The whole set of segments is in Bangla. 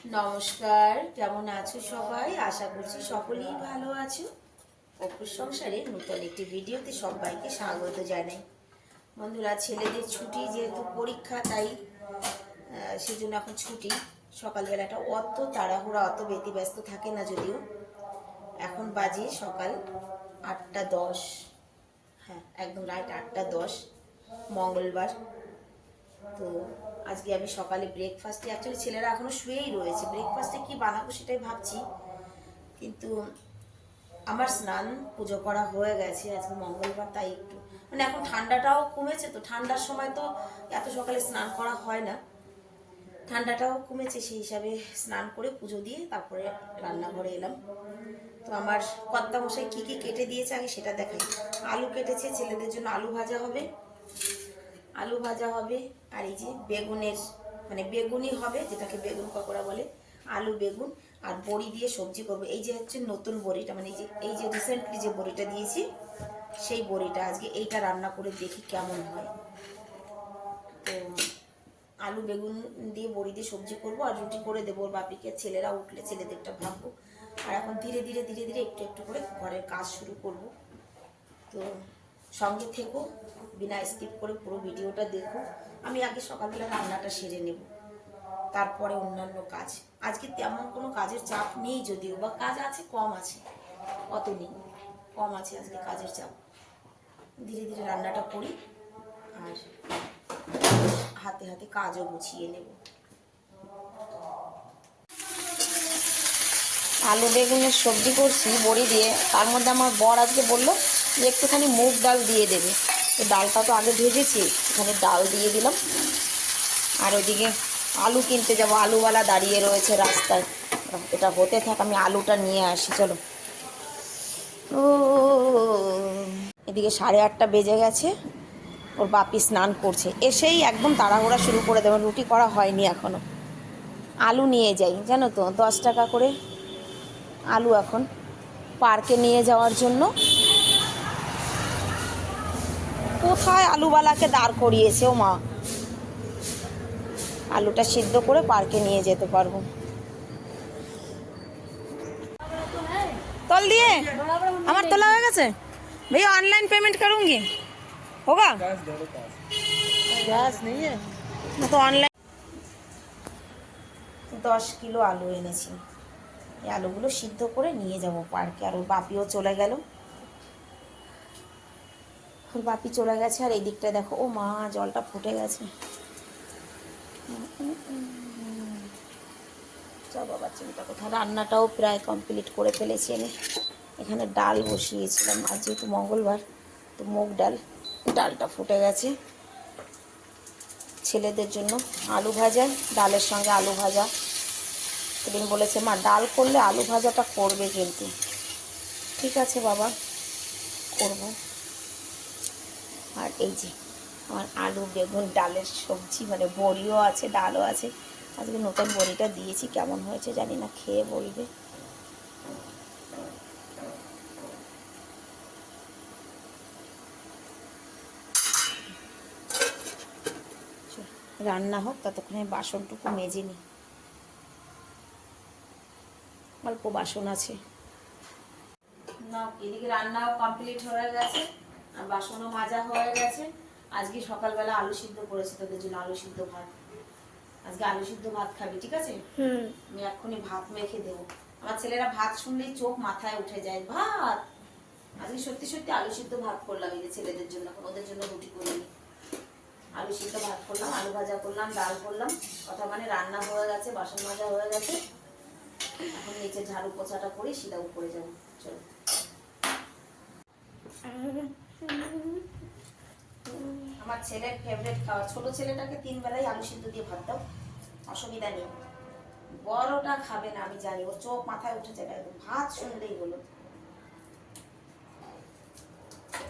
নমস্কার, কেমন আছো সবাই? আশা করছি সকলেই ভালো আছো। অপুর সংসারে নতুন একটি ভিডিওতে সবাইকে স্বাগত জানাই। বন্ধুরা, ছেলেদের ছুটি, যেহেতু পরীক্ষা, তাই সেজন্য এখন ছুটি। সকালবেলাটা অত তাড়াহুড়া, অত ব্যতিব্যস্ত থাকে না। যদিও এখন বাজে সকাল 8টা 10। হ্যাঁ, একদম রাইট 8টা 10, মঙ্গলবার। তো আজকে আমি সকালে ব্রেকফাস্টে, অ্যাকচুয়ালি ছেলেরা এখনো শুয়েই রয়েছে, ব্রেকফাস্টে কি বানাবো সেটাই ভাবছি। কিন্তু আমার স্নান পুজো করা হয়ে গেছে, আজকে মঙ্গলবার, তাই একটু মানে এখন ঠান্ডাটাও কমেছে, তো ঠান্ডার সময় তো এত সকালে স্নান করা হয় না। ঠান্ডাটাও কমেছে, সেই হিসাবে স্নান করে পুজো দিয়ে তারপরে রান্নাঘরে এলাম। তো আমার কর্তামশাই কী কী কেটে দিয়েছে আগে সেটা দেখাই। আলু কেটেছে, ছেলেদের জন্য আলু ভাজা হবে, আলু ভাজা হবে। আর এই যে বেগুনের, মানে বেগুনি হবে, যেটাকে বেগুন পকোড়া বলে, আলু বেগুন আর বড়ি দিয়ে সবজি করবো। এই যে হচ্ছে নতুন বড়িটা, মানে এই যে রিসেন্টলি যে বড়িটা দিয়েছি, সেই বড়িটা আজকে এইটা রান্না করে দেখি কেমন হয়। তো আলু বেগুন দিয়ে বড়ি দিয়ে সবজি করবো, আর রুটি করে দেবো ওর বাপিকে। ছেলেরা উঠলে ছেলেদেরটা ভাববো। আর এখন ধীরে ধীরে ধীরে ধীরে একটু একটু করে ঘরের কাজ শুরু করব। তো সঙ্গে থেকো, বিনা স্কিপ করে পুরো ভিডিওটা দেখো। আমি আগে সকালবেলা রান্নাটা সেরে নেব, তারপরে অন্যান্য কাজ। আজকে তেমন কোনো কাজের চাপ নেই, যদিও বা কাজ আছে, কম আছে, অত নেই, কম আছে আজকে কাজের চাপ। ধীরে ধীরে রান্নাটা করি আর হাতে হাতে কাজও গুছিয়ে নেব। আলু বেগুনের সবজি করছি বড়ি দিয়ে। তার মধ্যে আমার বর আজকে বললো যে একটুখানি মুগ ডাল দিয়ে দেবে। তো ডালটা তো আগে ভেজেছি, এখানে ডাল দিয়ে দিলাম। আর ওইদিকে আলু কিনতে যাবো, আলুওয়ালা দাঁড়িয়ে রয়েছে রাস্তায়। এটা হতে থাক, আমি আলুটা নিয়ে আসি, চলো। ও, এদিকে 8:30 বেজে গেছে। ওর বাপি স্নান করছে, এসেই একদম তাড়াহুড়া শুরু করে দেবেন। রুটি করা হয়নি এখনো। আলু নিয়ে যাই, জানো তো, 10 টাকা করে আলু এখন পার্কে নিয়ে যাওয়ার জন্য। কোথায় আলুওয়ালাকে দাঁড় করিয়েছে, ও মা! আলুটা সিদ্ধ করে পার্কে নিয়ে যেতে পারবো। तोल दिए? हमार तोला हो गए? भैया ऑनलाइन पेमेंट करूंगी, होगा? গ্যাস নেই मैं तो ऑनलाइन। 10 কিলো আলু এনেছি, এই আলুগুলো সিদ্ধ করে নিয়ে যাব পার্কে। আর ওর বাপিও চলে গেল, ওর বাপি চলে গেছে। আর এই দিকটা দেখো, ও মা, জলটা ফুটে গেছে। চল বাবা, চিন্তা কোথায়। রান্নাটাও প্রায় কমপ্লিট করে ফেলেছি আমি। এখানে ডাল বসিয়েছিলাম, আর যেহেতু মঙ্গলবার তো মুগ ডাল, ডালটা ফুটে গেছে। ছেলেদের জন্য আলু ভাজা, ডালের সঙ্গে আলু ভাজা। সেদিন বলেছে মা ডাল করলে আলু ভাজাটা করবে, কিন্তু ঠিক আছে বাবা, করব। আর এই যে আমার আলু বেগুন ডালের সবজি, মানে বড়িও আছে, ডালও আছে। আজকে নতুন বড়িটা দিয়েছি, কেমন হয়েছে জানি না, খেয়ে বলবে। রান্না হোক, ততক্ষণে বাসনটুকু মেজে নিই, অল্প বাসন আছে। না, এদিকে রান্নাও কমপ্লিট হয়ে গেছে আর বাসনও মাজা হয়ে গেছে। আজকে সকালবেলা আলু সিদ্ধ করেছি তোদের জন্য, আলু সিদ্ধ ভাত। আজকে আলু সিদ্ধ ভাত খাবি, ঠিক আছে? আমি এক্ষুনি ভাত মেখে দেবো। আমার ছেলেরা ভাত শুনলেই চোখ মাথায় উঠে যায়। ভাত, আজকে সত্যি সত্যি আলু সিদ্ধ ভাত করলাম এই যে ছেলেদের জন্য, ওদের জন্য রুটি করিনি। আলু সিদ্ধ ভাত করলাম, আলু ভাজা করলাম, ডাল করলাম। কথা মানে রান্না হয়ে গেছে, বাসন মাজা হয়ে গেছে। এখন নিচে ঝাড়ু পোছাটা করি, সিধা উপরে যাবো। চলো। আমার ছেলের ফেভারিট খাবার, ছোট ছেলেটাকে 3 বেলায় আলু সিদ্ধ দিয়ে ভাত দাও, অসুবিধা নেই। বড়টা খাবে না, আমি জানি, ওর চোখ মাথায় উঠে যাবে একদম, ভাত শুনলেই হলো।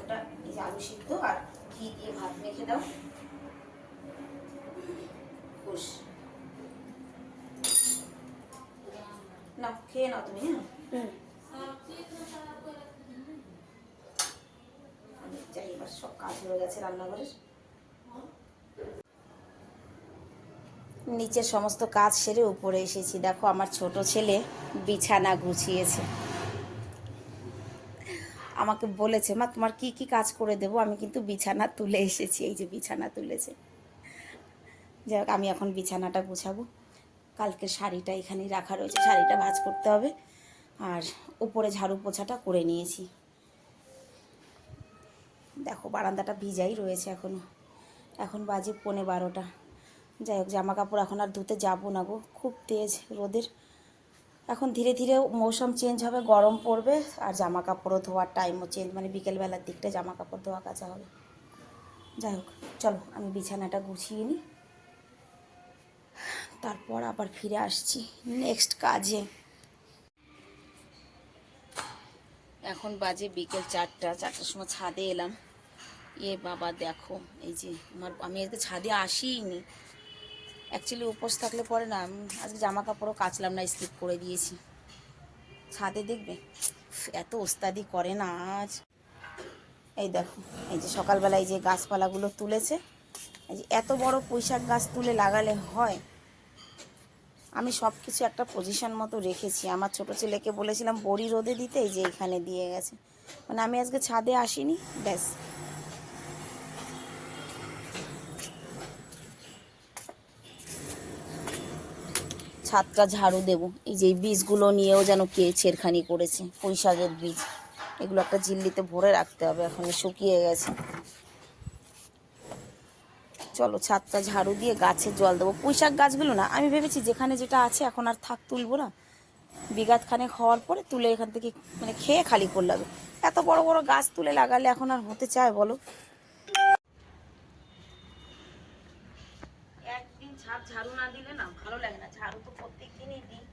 ওটা এই যে আলু সিদ্ধ আর ঘি দিয়ে ভাত মেখে দাও, খুশ। না, খেয়ে নাও তুমি। হ্যাঁ, আমি যাই, এবার সব কাজ হয়ে গেছে রান্নাঘরের। নিচের সমস্ত কাজ সেরে উপরে এসেছি। দেখো আমার ছোট ছেলে বিছানা গুছিয়েছে। আমাকে বলেছে, মা তোমার কি কি কাজ করে দেবো, আমি কিন্তু বিছানা তুলে এসেছি। এই যে বিছানা তুলেছে। যাই হোক, আমি এখন বিছানাটা গুছাবো। কালকে শাড়িটা এখানেই রাখা রয়েছে, শাড়িটা ভাঁজ করতে হবে। আর উপরে ঝাড়ু পোছাটা করে নিয়েছি। দেখো বারান্দাটা ভিজাই রয়েছে এখনও। এখন বাজে 11:15। যাই হোক, জামা কাপড় এখন আর ধুতে যাবো না গো, খুব তেজ রোদের। এখন ধীরে ধীরে মৌসুম চেঞ্জ হবে, গরম পড়বে, আর জামা কাপড়ও ধোয়ার টাইমও চেঞ্জ, মানে বিকেলবেলার দিকটা জামা কাপড় ধোয়া কাচা হবে। যাই হোক, চলো আমি বিছানাটা গুছিয়ে নিই, তারপর আবার ফিরে আসছি নেক্সট কাজে। এখন বাজে বিকেল 4টার সময় ছাদে এলাম। বাবা দেখো, এই যে আমি আজকে ছাদে আসিনি। অ্যাকচুয়ালি উপোস থাকলে পরে না, আজকে জামা কাপড়ও কাচলাম না, স্কিপ করে দিয়েছি। ছাদে দেখবে এত ওস্তাদি করে না আজ। এই দেখো, এই যে সকালবেলা এই যে গাছপালাগুলো তুলেছে, এই যে এত বড় পুঁইশাক গাছ তুলে লাগালে হয়। আমি সব কিছু একটা পজিশন মতো রেখেছি। আমার ছোট ছেলেকে বলেছিলাম বড়ি রোদে দিতে, এই যে এখানে দিয়ে গেছে। মানে আমি আজকে ছাদে আসিনি, ব্যাস। ছাদটা ঝাড়ু দেবো। এই যে বীজগুলো নিয়েও যেন কে ছেড়খানি করেছে, পুঁইশাকের বীজ। এগুলো একটা ঝিল্লিতে ভরে রাখতে হবে, এখন শুকিয়ে গেছে। চলো ছাদটা ঝাড়ু দিয়ে গাছে জল দেবো। পুঁইশাক গাছগুলো না, আমি ভেবেছি যেখানে যেটা আছে এখন আর থাক, তুলবো না। বিঘাত খানেক হওয়ার পরে তুলে এখান থেকে মানে খেয়ে খালি করে লাগবে। এত বড় বড় গাছ তুলে লাগালে এখন আর হতে চায় বলো? একদিন ছাদ ঝাড়ু না দিলে না ভালো লাগে না। ঝাড়ু তো প্রত্যেক দিনই দিই।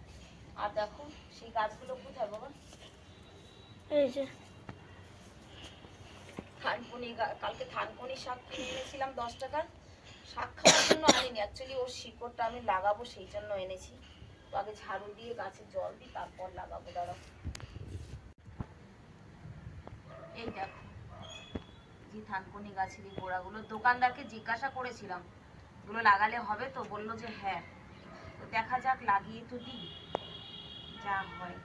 আর দেখো সেই গাছগুলো কোথায় বাবা? এই যে থানকুনি, কালকে থানকুনি শাক কিনে এনেছিলাম 10 টাকার। শাক খাওয়ার জন্য আনিনি, অ্যাকচুয়ালি ওর শিকড়টা আমি লাগাবো সেই জন্য এনেছি। তো আগে ঝাড়ু দিয়ে গাছে জল দিই, তারপর লাগাবো। দাঁড়াও, এই দেখো যে থানকুনি গাছের এই গোড়াগুলো, দোকানদারকে জিজ্ঞাসা করেছিলাম এগুলো লাগালে হবে তো, বললো যে হ্যাঁ। তো দেখা যাক, লাগিয়ে তো দিই, যা হয়।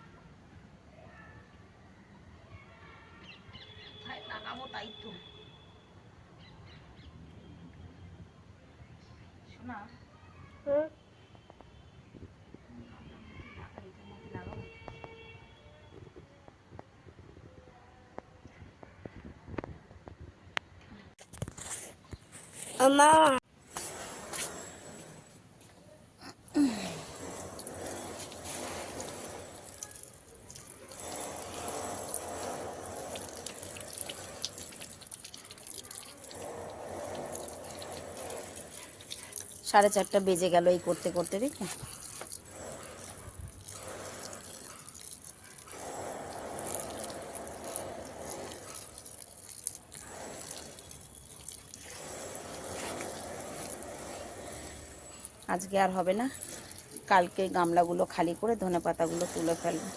লাগাবো তাই তো শোনা। মা 4:30 বেজে গেল এই করতে করতে, দেখি। আজকে আর হবে না, কালকে গামলাগুলো খালি করে ধনেপাতাগুলো তুলে ফেলবো।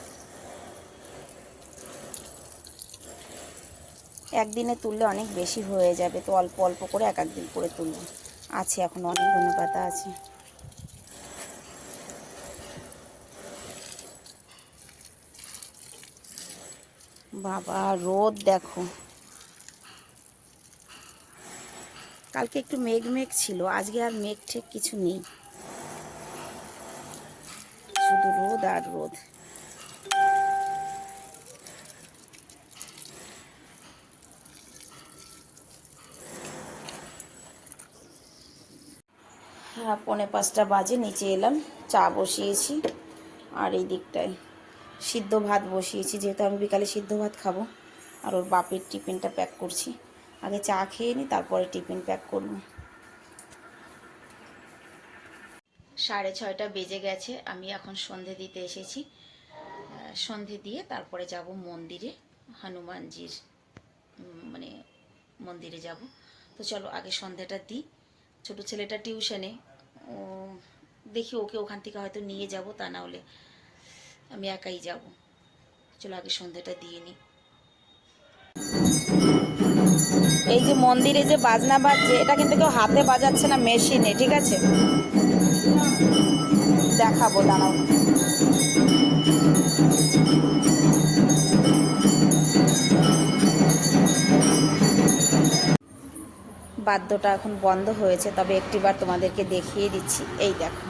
একদিনে তুললে অনেক বেশি হয়ে যাবে, তো অল্প অল্প করে এক একদিন করে তুলবো। আছে এখন অনেক ধনেপাতা আছে। বাবা রোদ দেখো, কালকে একটু মেঘ মেঘ ছিল, আজকে আর মেঘ ঠিক কিছু নেই, শুধু রোদ আর রোদ। হ্যাঁ 4:45 বাজে, নিচে এলাম, চা বসিয়েছি। আর এই দিকটায় সিদ্ধ ভাত বসিয়েছি, যেহেতু আমি বিকালে সিদ্ধ ভাত খাবো। আর ওর বাপের টিফিনটা প্যাক করছি। আগে চা খেয়ে নিই, তারপরে টিফিন প্যাক করব। 6:30 বেজে গেছে, আমি এখন সন্ধে দিতে এসেছি। সন্ধে দিয়ে তারপরে যাব মন্দিরে, হনুমানজির মানে মন্দিরে যাব। তো চলো আগে সন্ধেটা দিই। ছোটো ছেলেটা টিউশনে, ও দেখি ওকে ওখান থেকে হয়তো নিয়ে যাব, তা না হলে আমি একাই যাব। চলো আগে সন্ধেটা দিয়ে নিই। এই যে মন্দিরে যে বাজনা বাজছে, এটা কিন্তু কেউ হাতে বাজাচ্ছে না, মেশিনে, ঠিক আছে? দেখাবো, দাঁড়াও। বাদ্যটা এখন বন্ধ হয়েছে, তবে একটিবার তোমাদেরকে দেখিয়ে দিচ্ছি। এই দেখো,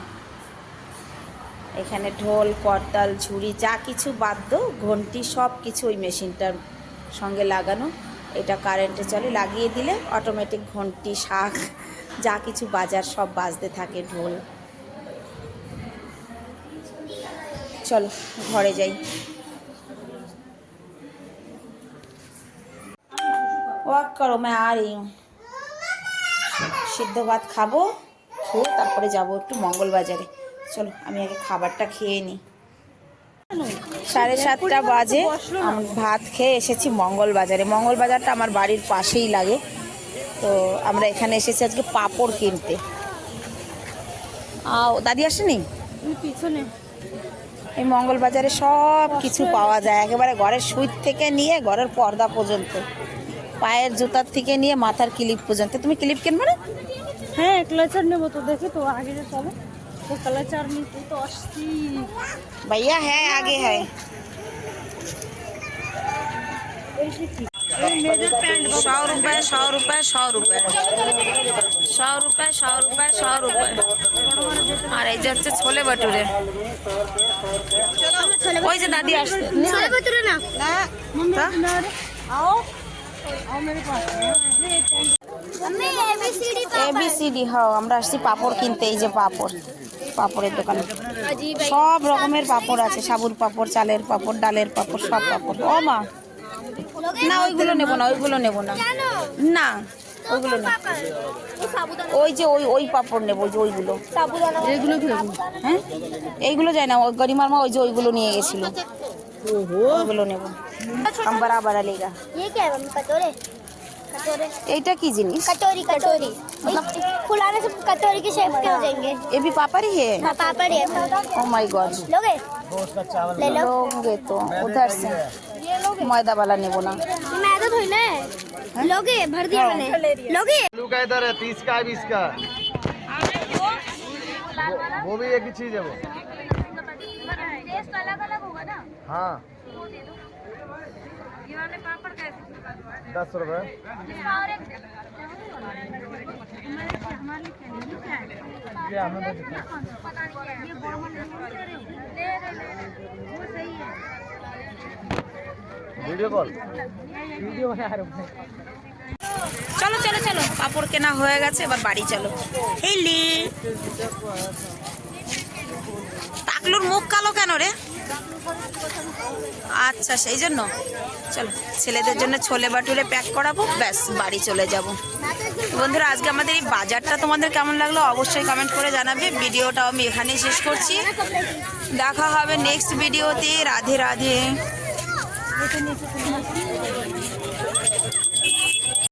এখানে ঢোল, করতাল, ঝুড়ি, যা কিছু বাদ্য, ঘন্টি, সব কিছু ওই মেশিনটার সঙ্গে লাগানো। এটা কারেন্টে চলে, লাগিয়ে দিলে অটোমেটিক ঘন্টি, শাঁখ, যা কিছু বাজার সব বাজতে থাকে, ঢোল। চলো ঘরে যাই। ওয়াক করো, मैं आ रही हूँ। সিদ্ধ ভাত খাবো, খেয়ে তারপরে যাবো একটু মঙ্গলবাজারে। চলো আমি আগে খাবারটা খেয়ে নিই। 7:30 বাজে, আমি ভাত খেয়ে এসেছি মঙ্গলবাজারে। মঙ্গলবাজারটা আমার বাড়ির পাশেই লাগে, তো আমরা এখানে এসেছি আজকে পাঁপড় কিনতে। দাদি আসেনি পিছনে। এই মঙ্গলবাজারে সব কিছু পাওয়া যায়, একেবারে ঘরের সুইচ থেকে নিয়ে ঘরের পর্দা পর্যন্ত, পায়ের জুতার থেকে নিয়ে মাথার ক্লিপ পর্যন্ত। তুমি ক্লিপ কিনবে না? হ্যাঁ, ক্লাচার নেবো তো, দেখে তো আগে যে চলো তো ক্লাচার নিতে তো আসছি। भैया है आगे है। 100 रुपए 100 रुपए 100 रुपए 100 रुपए 100 रुपए 100 रुपए। আর এই যে হচ্ছে ছোলে বাটুরে। ওই যে দাদি আসছে। ছোলে ভটুরে না তা? आओ आओ मेरे पास। ABCD। হ্যাঁ, আমরা আসছি পাপড় কিনতে। এই যে পাপড়, পাপড়ের দোকানে সব রকমের পাপড় আছে, সাবুর পাপড়, চালের পাপড়, ডালের পাপড়, সব পাপড়। ও মা, না ওইগুলো নেবো না, ওইগুলো নেবো না, না ওইগুলো নেব। ওই যে ওই পাপড় নেবো, ওই যে ওইগুলো। এগুলো কি রকম? হ্যাঁ, এইগুলো যায় না, ওই গরিমার মা ওই যে ওইগুলো নিয়ে গেছিল, ওইগুলো নেবো। हम बराबर लेगा। ये क्या है मम्मी? कटोरे? कटोरे? এইটা কি জিনিস? कटोरी कटोरी मतलब फुलाने से कटोरी की शेप के हो जाएंगे। ये भी पापड़ ही है? हाँ पापड़ है। ओ माय गॉड, लोगे? ले लो। लोगे तो उधर से ये लोगे? मैदा वाला नेबो ना। ये मैदा थोड़ी ना है। लोगे? भर दिया मैंने। लोगे? आलू का इधर है 30 का 20 का। वो भी एक ही चीज है वो। टेस्ट अलग अलग होगा ना? हाँ, वो दे दो। ये वाले पापड़ कैसे? 10 रुपए। और एक ये हमें तो दिखा। पता नहीं क्या है। ये गवर्नमेंट ले रहे वो सही है। Video call. চলো চলো চলো, পাপড় কেনা হয়ে গেছে, এবার বাড়ি চলো। হেলি টাকলুর মুখ কালো কেন রে? আচ্ছা, সেই জন্য। চলো ছেলেদের জন্য ছোলে বাটুরে প্যাক করাবো, ব্যাস বাড়ি চলে যাব। বন্ধুরা, আজকে আমাদের এই বাজারটা তোমাদের কেমন লাগলো অবশ্যই কমেন্ট করে জানাবে। ভিডিওটাও আমি এখানেই শেষ করছি, দেখা হবে নেক্সট ভিডিওতে। রাধে রাধে।